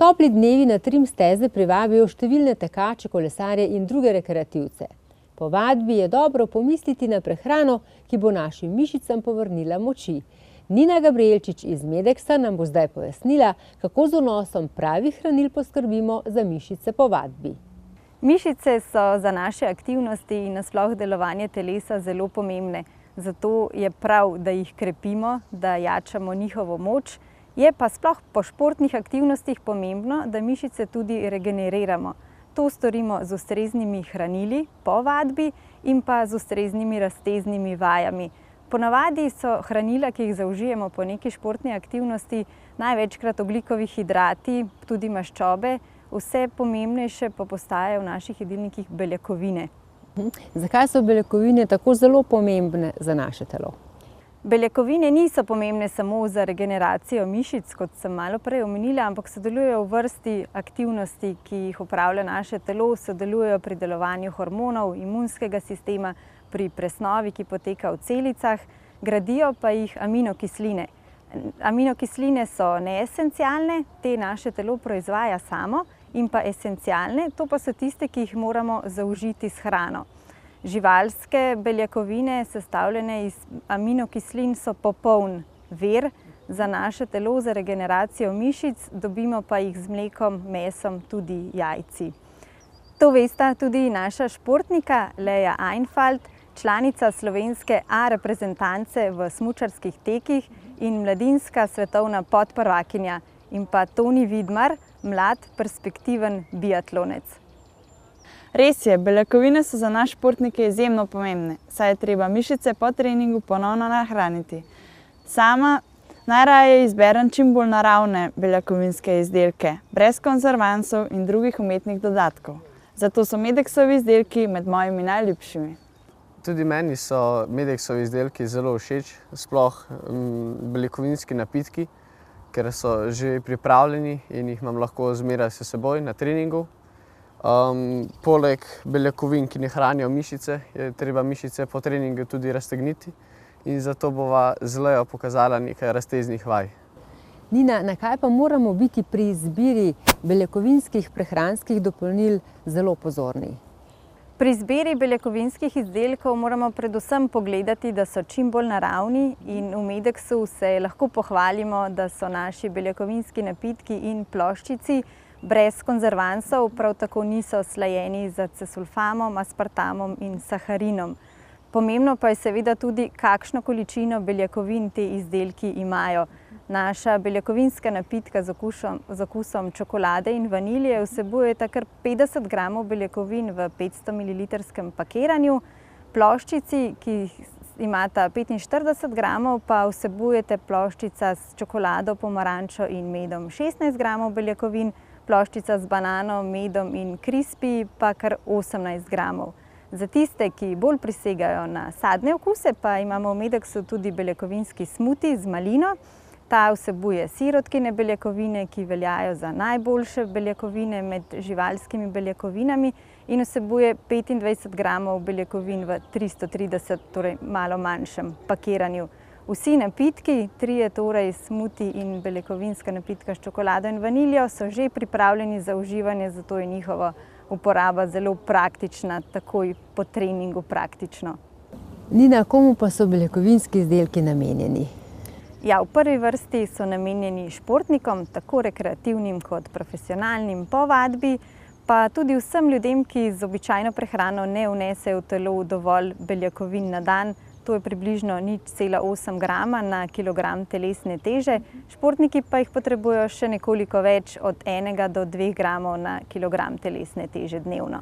Topli dnevi na trim steze privabijo številne tekače, kolesarje in druge rekreativce. Po vadbi je dobro pomisliti na prehrano, ki bo našim mišicam povrnila moči. Nina Gabrielčič iz Medeksa nam bo zdaj pojasnila, kako z vnosom pravih hranil poskrbimo za mišice po vadbi. Mišice so za naše aktivnosti in nasploh delovanje telesa zelo pomembne. Zato je prav, da jih krepimo, da jačamo njihovo moč. Je pa sploh po športnih aktivnostih pomembno, da mišice tudi regeneriramo. To storimo z ustreznimi hranili po vadbi in pa z ustreznimi razteznimi vajami. Ponavadi so hranila, ki jih zaužijemo po neki športni aktivnosti, največkrat ogljikovi hidrati, tudi maščobe. Vse pomembnejše pa postajajo v naših jedilnikih beljakovine. Zakaj so beljakovine tako zelo pomembne za naše telo? Beljakovine niso pomembne samo za regeneracijo mišic, kot sem malo prej omenila, ampak sodelujejo v vrsti aktivnosti, ki jih opravlja naše telo, sodelujejo pri delovanju hormonov, imunskega sistema, pri presnovi, ki poteka v celicah, gradijo pa jih aminokisline. Aminokisline so neesencialne, te naše telo proizvaja samo, in pa esencialne, to pa so tiste, ki jih moramo zaužiti s hrano. Živalske beljakovine, sestavljene iz aminokislin, so popoln vir za naše telo, za regeneracijo mišic, dobimo pa jih z mlekom, mesom, tudi jajci. To vesta tudi naša športnika Leja Einfalt, članica slovenske A reprezentance v smučarskih tekih in mladinska svetovna podprvakinja, in pa Toni Vidmar, mlad, perspektiven biatlonec. Res je, beljakovine so za nas športnike izjemno pomembne, saj je treba mišice po treningu ponovno nahraniti. Sama najraje izberem čim bolj naravne beljakovinske izdelke, brez konzervansov in drugih umetnih dodatkov. Zato so Medeksovi izdelki med mojimi najljubšimi. Tudi meni so Medeksovi izdelki zelo všeč, sploh beljakovinski napitki, ker so že pripravljeni in jih imam lahko zmeraj s seboj na treningu. Poleg beljakovin, ki ne hranijo mišice, je treba mišice po treningu tudi raztegniti in zato bova z Lejo pokazala nekaj razteznih vaj. Nina, na kaj pa moramo biti pri izbiri beljakovinskih prehranskih dopolnil zelo pozorni? Pri izbiri beljakovinskih izdelkov moramo predvsem pogledati, da so čim bolj naravni, in v Medeksu se lahko pohvalimo, da so naši beljakovinski napitki in ploščici brez konzervansov, prav tako niso slajeni z acesulfamom, aspartamom in saharinom. Pomembno pa je seveda tudi, kakšno količino beljakovin te izdelki imajo. Naša beljakovinska napitka z okusom čokolade in vanilije vsebujeta kar 50 gramov beljakovin v 500 ml pakiranju. Ploščici, ki imata 45 gramov, pa vsebujete ploščica s čokolado, pomarančo in medom 16 gramov beljakovin, ploščica z banano, medom in krispi pa kar 18 gramov. Za tiste, ki bolj prisegajo na sadne okuse, pa imamo v Medeksu tudi beljakovinski smuti z malino. Ta vsebuje sirotkine beljakovine, ki veljajo za najboljše beljakovine med živalskimi beljakovinami, in vsebuje 25 gramov beljakovin v 330, torej malo manjšem pakiranju. Vsi napitki, trije torej smuti in beljakovinska napitka s čokolado in vaniljo, so že pripravljeni za uživanje, zato je njihova uporaba zelo praktična, takoj po treningu praktično. Nina, komu pa so beljakovinski izdelki namenjeni? Ja, v prvi vrsti so namenjeni športnikom, tako rekreativnim kot profesionalnim po vadbi, pa tudi vsem ljudem, ki z običajno prehrano ne vnesejo v telo dovolj beljakovin na dan. To je približno 0,8 grama na kilogram telesne teže. Športniki pa jih potrebujejo še nekoliko več, od 1 do 2 gramov na kilogram telesne teže dnevno.